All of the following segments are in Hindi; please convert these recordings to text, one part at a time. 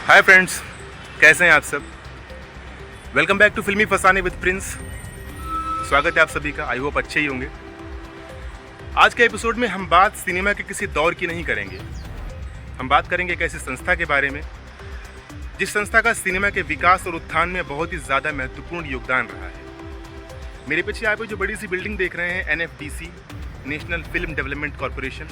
हाय फ्रेंड्स, कैसे हैं आप सब। वेलकम बैक टू फिल्मी फसाने विद प्रिंस। स्वागत है आप सभी का। आई होप अच्छे ही होंगे। आज के एपिसोड में हम बात सिनेमा के किसी दौर की नहीं करेंगे। हम बात करेंगे एक ऐसी संस्था के बारे में जिस संस्था का सिनेमा के विकास और उत्थान में बहुत ही ज़्यादा महत्वपूर्ण योगदान रहा है। मेरे पीछे आप जो बड़ी सी बिल्डिंग देख रहे हैं, NFDC, national film development corporation,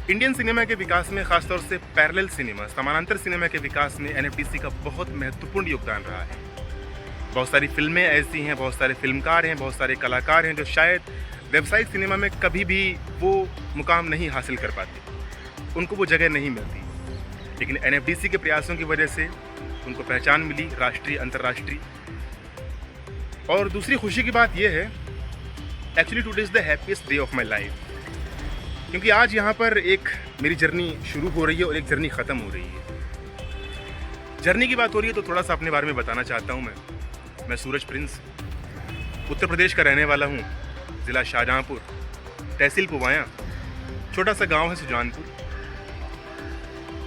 Indian cinema के विकास में, खासतौर से पैरेलल सिनेमा, समानांतर सिनेमा के विकास में NFDC का बहुत महत्वपूर्ण योगदान रहा है। बहुत सारी फिल्में ऐसी हैं, बहुत सारे फिल्मकार हैं, बहुत सारे कलाकार हैं जो शायद व्यावसायिक सिनेमा में कभी भी वो मुकाम नहीं हासिल कर पाते, उनको वो जगह नहीं मिलती। लेकिन NFDC के प्रयासों की वजह से उनको पहचान मिली, राष्ट्रीय, अंतर्राष्ट्रीय। और दूसरी खुशी की बात यह है, actually today is the happiest day of my life, क्योंकि आज यहाँ पर एक मेरी जर्नी शुरू हो रही है और एक जर्नी ख़त्म हो रही है। जर्नी की बात हो रही है तो थोड़ा सा अपने बारे में बताना चाहता हूँ। मैं सूरज प्रिंस उत्तर प्रदेश का रहने वाला हूँ। ज़िला शाहजहाँपुर, तहसील पुवाया, छोटा सा गांव है सुजानपुर।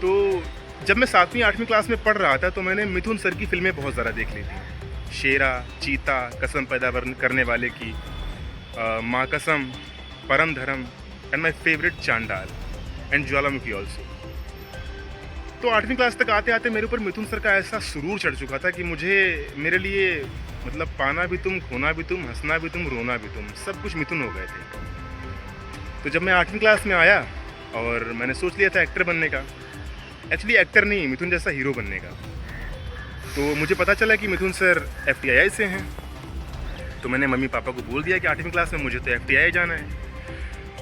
तो जब मैं 7वीं 8वीं क्लास में पढ़ रहा था तो मैंने मिथुन सर की फिल्में बहुत ज़्यादा देख ली थी। शेरा, चीता, कसम पैदा करने वाले की, माँ कसम, परम धर्म, एंड माई फेवरेट चांडाल एंड ज्वालामुखी ऑल्सो। तो 8वीं क्लास तक आते आते मेरे ऊपर मिथुन सर का ऐसा सुरूर चढ़ चुका था कि मेरे लिए मतलब पाना भी तुम, खोना भी तुम, हंसना भी तुम, रोना भी तुम, सब कुछ मिथुन हो गए थे। तो जब मैं 8वीं क्लास में आया और मैंने सोच लिया था एक्टर बनने का, एक्चुअली एक्टर नहीं, मिथुन जैसा हीरो बनने का, तो मुझे पता चला कि मिथुन सर FTII से हैं। तो मैंने मम्मी पापा को बोल दिया कि 8वीं क्लास में मुझे तो FTII जाना है।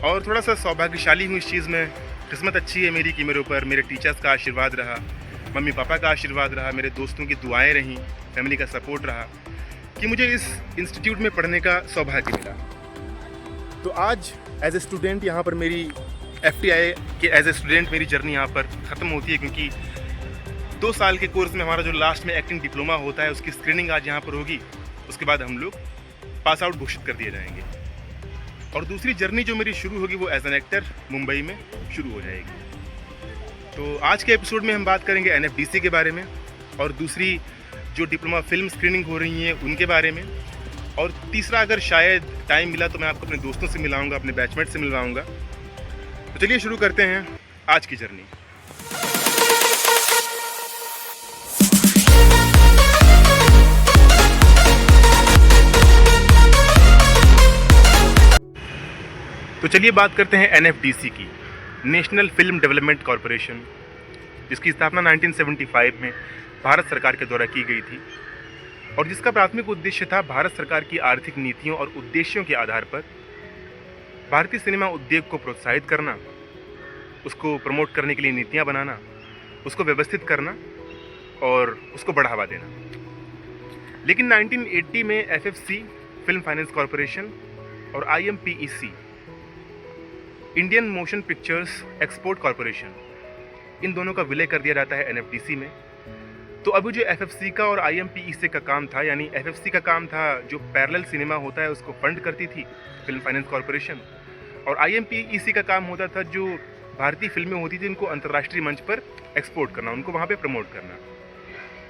और थोड़ा सा सौभाग्यशाली हूँ इस चीज़ में, किस्मत अच्छी है मेरी कि मेरे ऊपर मेरे टीचर्स का आशीर्वाद रहा, मम्मी पापा का आशीर्वाद रहा, मेरे दोस्तों की दुआएं रहीं, फैमिली का सपोर्ट रहा कि मुझे इस इंस्टीट्यूट में पढ़ने का सौभाग्य मिला। तो आज एज ए स्टूडेंट यहाँ पर मेरी FTII के एज ए स्टूडेंट मेरी जर्नी यहाँ पर ख़त्म होती है, क्योंकि 2 साल के कोर्स में हमारा जो लास्ट में एक्टिंग डिप्लोमा होता है उसकी स्क्रीनिंग आज यहाँ पर होगी। उसके बाद हम लोग पास आउट घोषित कर दिए जाएंगे और दूसरी जर्नी जो मेरी शुरू होगी वो एज एन एक्टर मुंबई में शुरू हो जाएगी। तो आज के एपिसोड में हम बात करेंगे NFDC के बारे में, और दूसरी जो डिप्लोमा फिल्म स्क्रीनिंग हो रही हैं उनके बारे में, और तीसरा अगर शायद टाइम मिला तो मैं आपको अपने दोस्तों से मिलाऊंगा, अपने बैचमेट से मिलवाऊंगा। तो चलिए शुरू करते हैं आज की जर्नी। तो चलिए बात करते हैं NFDC की, नेशनल फिल्म डेवलपमेंट कॉरपोरेशन, जिसकी स्थापना 1975 में भारत सरकार के द्वारा की गई थी और जिसका प्राथमिक उद्देश्य था भारत सरकार की आर्थिक नीतियों और उद्देश्यों के आधार पर भारतीय सिनेमा उद्योग को प्रोत्साहित करना, उसको प्रमोट करने के लिए नीतियां बनाना, उसको व्यवस्थित करना और उसको बढ़ावा देना। लेकिन 1980 में FFC, फिल्म फाइनेंस कॉरपोरेशन, और IMPEC, Indian motion pictures export corporation, इन दोनों का विलय कर दिया जाता है NFDC में। तो अभी जो FFC का और IMPEC का काम था, यानी FFC का काम था जो पैरेलल सिनेमा होता है उसको फंड करती थी फिल्म फाइनेंस कॉरपोरेशन, और IMPEC का काम होता था जो भारतीय फिल्में होती थी उनको अंतर्राष्ट्रीय मंच पर एक्सपोर्ट करना, उनको वहाँ पर प्रमोट करना।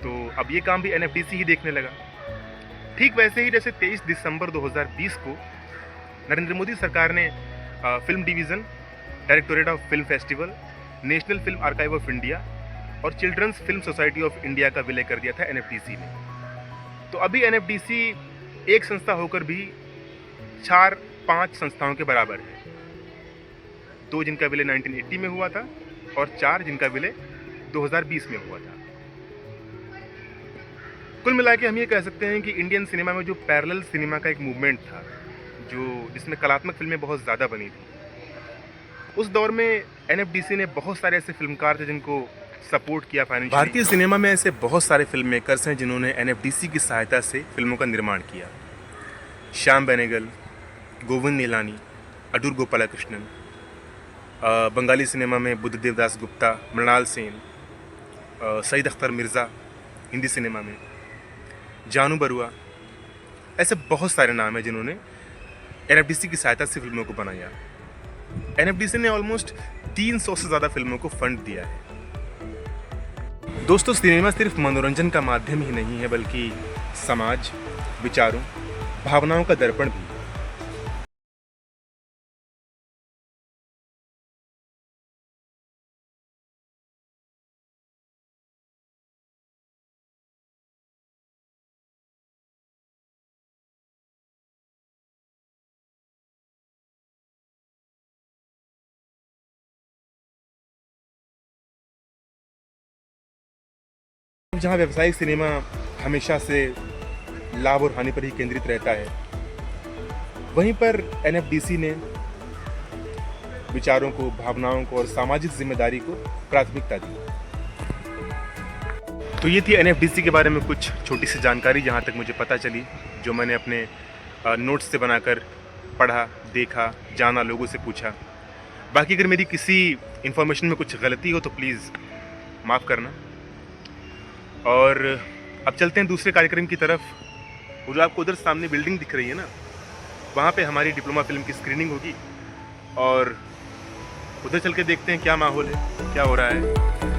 तो अब ये काम भी NFDC ही देखने लगा। ठीक वैसे ही जैसे 23 दिसंबर 2020 को नरेंद्र मोदी सरकार ने film division, directorate of film festival, national film archive of India और children's film society of India का विलय कर दिया था NFDC में। तो अभी NFDC एक संस्था होकर भी 4-5 संस्थाओं के बराबर है, 2 जिनका विलय 1980 में हुआ था और 4 जिनका विलय 2020 में हुआ था। कुल मिला के हम ये कह सकते हैं कि इंडियन सिनेमा में जो पैरेलल सिनेमा का एक मूवमेंट था, जिसमें कलात्मक फिल्में बहुत ज़्यादा बनी थी, उस दौर में NFDC ने बहुत सारे ऐसे फिल्मकार थे जिनको सपोर्ट किया फाइनेंशियली। भारतीय सिनेमा में ऐसे बहुत सारे फिल्म मेकर्स हैं जिन्होंने NFDC की सहायता से फिल्मों का निर्माण किया। श्याम बेनेगल, गोविंद निहलानी, अडूर गोपालकृष्णन, बंगाली सिनेमा में बुद्धदेव दास गुप्ता, मृणाल सेन, सईद अख्तर मिर्ज़ा, हिंदी सिनेमा में जानू बरुआ, ऐसे बहुत सारे नाम हैं जिन्होंने NFDC की सहायता से फिल्मों को बनाया। NFDC ने ऑलमोस्ट 300 से ज़्यादा फिल्मों को फंड दिया है। दोस्तों, सिनेमा सिर्फ मनोरंजन का माध्यम ही नहीं है, बल्कि समाज, विचारों, भावनाओं का दर्पण भी। जहाँ व्यावसायिक सिनेमा हमेशा से लाभ और हानि पर ही केंद्रित रहता है, वहीं पर एनएफडीसी ने विचारों को, भावनाओं को और सामाजिक जिम्मेदारी को प्राथमिकता दी। तो ये थी एनएफडीसी के बारे में कुछ छोटी सी जानकारी, जहाँ तक मुझे पता चली, जो मैंने अपने नोट्स से बनाकर पढ़ा, देखा, जाना, लोगों से पूछा। बाकी अगर मेरी किसी इन्फॉर्मेशन में कुछ गलती हो तो प्लीज़ माफ़ करना। और अब चलते हैं दूसरे कार्यक्रम की तरफ। वो जो आपको उधर सामने बिल्डिंग दिख रही है ना, वहाँ पे हमारी डिप्लोमा फिल्म की स्क्रीनिंग होगी, और उधर चल के देखते हैं क्या माहौल है, क्या हो रहा है।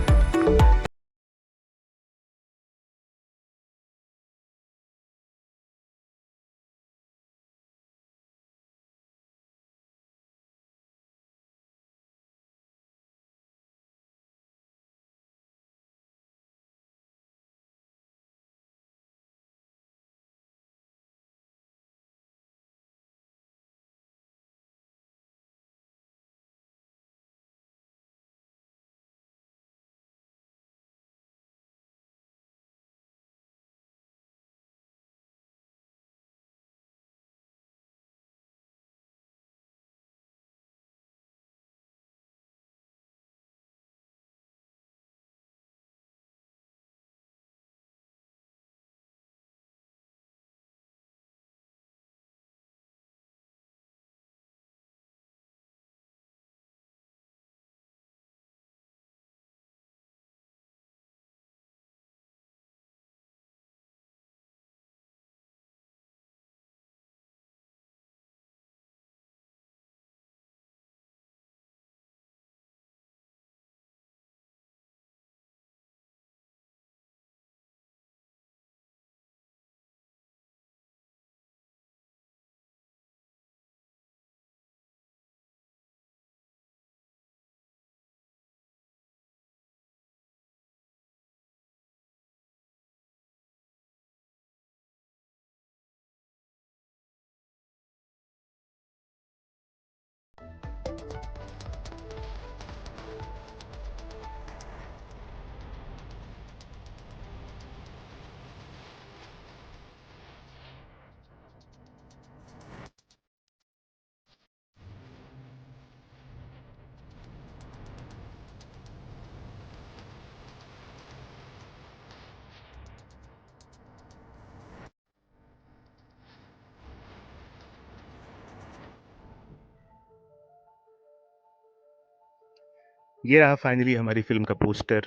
ये रहा फाइनली हमारी फिल्म का poster.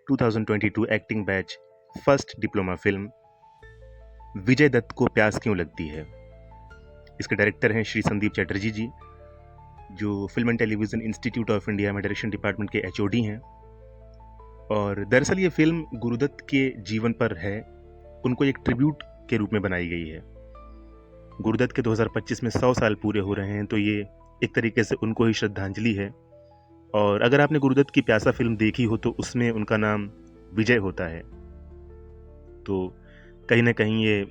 2022 acting batch first diploma film Vijay Dutt को प्यास क्यों लगती है। इसके डायरेक्टर हैं श्री संदीप चटर्जी जी, जो film and television institute of India में डायरेक्शन डिपार्टमेंट के एचओडी हैं। और दरअसल ये फिल्म गुरुदत्त के जीवन पर है, उनको एक ट्रिब्यूट के रूप में बनाई गई है। गुरुदत्त के 2025 में 100 साल पूरे हो रहे हैं, तो ये एक तरीके से उनको ही श्रद्धांजलि है। और अगर आपने गुरुदत्त की प्यासा फिल्म देखी हो तो उसमें उनका नाम विजय होता है, तो कहीं ना कहीं ये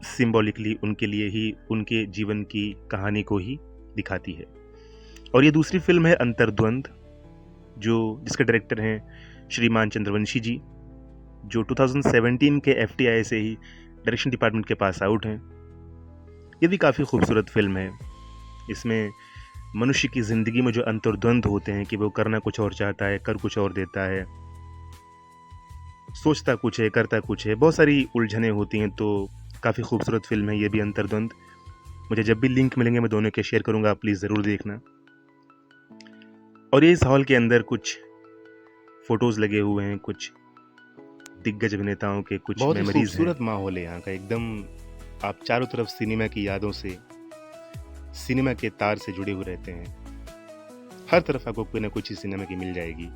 सिंबॉलिकली उनके लिए ही, उनके जीवन की कहानी को ही दिखाती है। और ये दूसरी फिल्म है अंतर्द्वंद, जिसके डायरेक्टर हैं श्रीमान चंद्रवंशी जी, जो 2017 के FTI से ही डायरेक्शन डिपार्टमेंट के पास आउट हैं। ये भी काफ़ी खूबसूरत फिल्म है। इसमें मनुष्य की ज़िंदगी में जो अंतर्द्वंद होते हैं कि वो करना कुछ और चाहता है, कर कुछ और देता है, सोचता कुछ है, करता कुछ है, बहुत सारी उलझनें होती हैं। तो काफ़ी खूबसूरत फिल्म है ये भी, अंतर्द्वंद। मुझे जब भी लिंक मिलेंगे मैं दोनों के शेयर करूँगा, आप प्लीज़ ज़रूर देखना। और ये इस हॉल के अंदर कुछ फ़ोटोज़ लगे हुए हैं, कुछ दिग्गज अभिनेताओं के, कुछ बहुत ही मेमोरीज हैं। खूबसूरत माहौल है यहाँ का एकदम। आप चारों तरफ सिनेमा की यादों से, सिनेमा के तार से जुड़े हुए रहते हैं। हर तरफ आपको कोई ना कोई चीज़ सिनेमा की मिल जाएगी।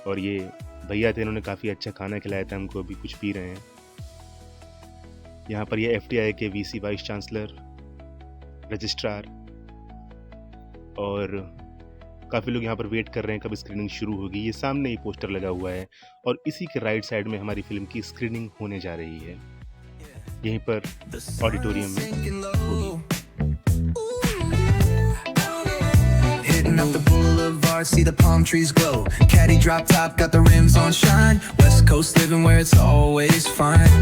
और ये भैया थे, इन्होंने काफ़ी अच्छा खाना खिलाया था हमको, अभी कुछ पी रहे हैं। यहाँ पर ये FTI के VC वाइस चांसलर, रजिस्ट्रार और काफ़ी लोग यहाँ पर वेट कर रहे हैं कब स्क्रीनिंग शुरू होगी। ये सामने ही पोस्टर लगा हुआ है और इसी के राइट साइड में हमारी फिल्म की स्क्रीनिंग होने जा रही है, यहीं पर ऑडिटोरियम में होगी। Hitting up the boulevard, see the palm trees glow. Caddy drop top, got the rims on shine. West Coast living where it's always fine.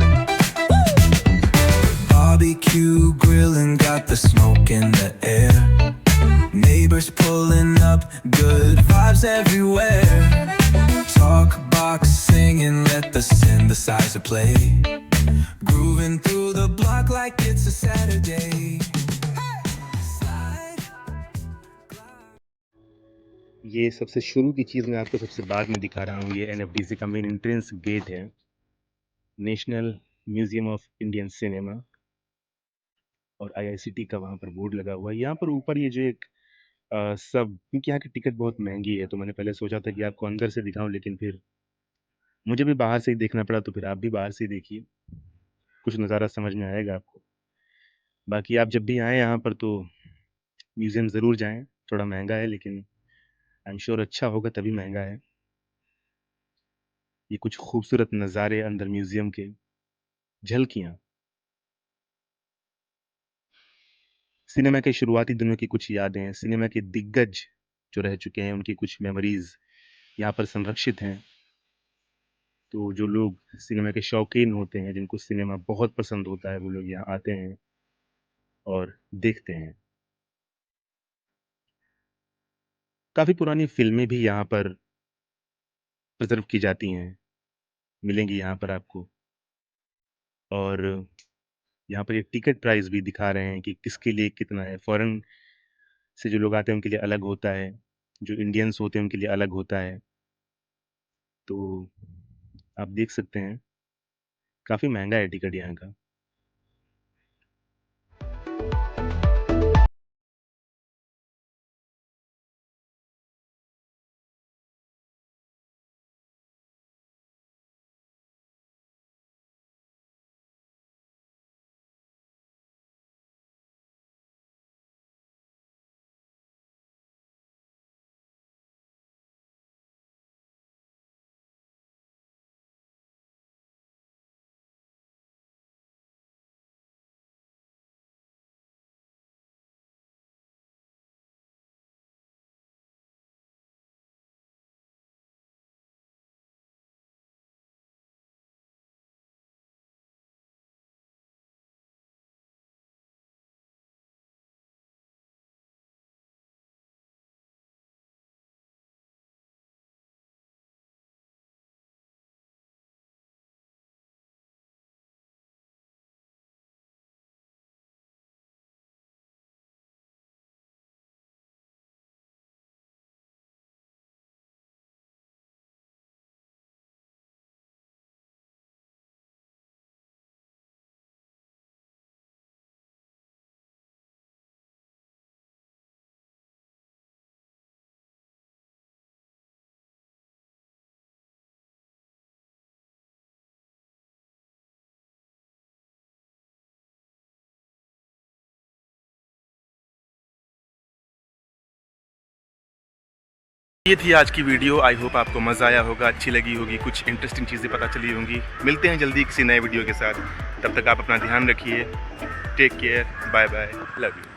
Barbecue grilling, got the smoke in the air. Neighbors pulling up, good vibes everywhere. Talk box singing, let the synthesizer play. Grooving through the block like it's a Saturday. ये सबसे शुरू की चीज़ मैं आपको सबसे बाद में दिखा रहा हूँ। ये NFDC का मेन एंट्रेंस गेट है, national museum of Indian cinema, और IICT का वहाँ पर बोर्ड लगा हुआ है। यहाँ पर ऊपर ये जो एक सब, क्योंकि यहाँ की टिकट बहुत महंगी है, तो मैंने पहले सोचा था कि आपको अंदर से दिखाऊं, लेकिन फिर मुझे भी बाहर से ही देखना पड़ा, तो फिर आप भी बाहर से ही देखिए, कुछ नज़ारा समझ में आएगा आपको। बाकी आप जब भी आएँ यहाँ पर तो म्यूज़ियम ज़रूर जाएं। थोड़ा महंगा है, लेकिन आई एम श्योर अच्छा होगा तभी महंगा है। ये कुछ खूबसूरत नज़ारे अंदर म्यूज़ियम के, झलकियाँ, सिनेमा के शुरुआती दिनों की कुछ यादें, सिनेमा के दिग्गज जो रह चुके हैं उनकी कुछ मेमोरीज़ यहाँ पर संरक्षित हैं। तो जो लोग सिनेमा के शौकीन होते हैं, जिनको सिनेमा बहुत पसंद होता है, वो लोग यहाँ आते हैं और देखते हैं। काफ़ी पुरानी फ़िल्में भी यहाँ पर प्रिज़र्व की जाती हैं, मिलेंगी यहाँ पर आपको। और यहाँ पर ये टिकट प्राइस भी दिखा रहे हैं कि किसके लिए कितना है। फ़ॉरेन से जो लोग आते हैं उनके लिए अलग होता है, जो इंडियंस होते हैं उनके लिए अलग होता है। तो आप देख सकते हैं, काफ़ी महंगा है टिकट यहाँ का। ये थी आज की वीडियो। आई होप आपको मज़ा आया होगा, अच्छी लगी होगी, कुछ इंटरेस्टिंग चीज़ें पता चली होंगी। मिलते हैं जल्दी किसी नए वीडियो के साथ, तब तक आप अपना ध्यान रखिए। Take care, bye bye, love you.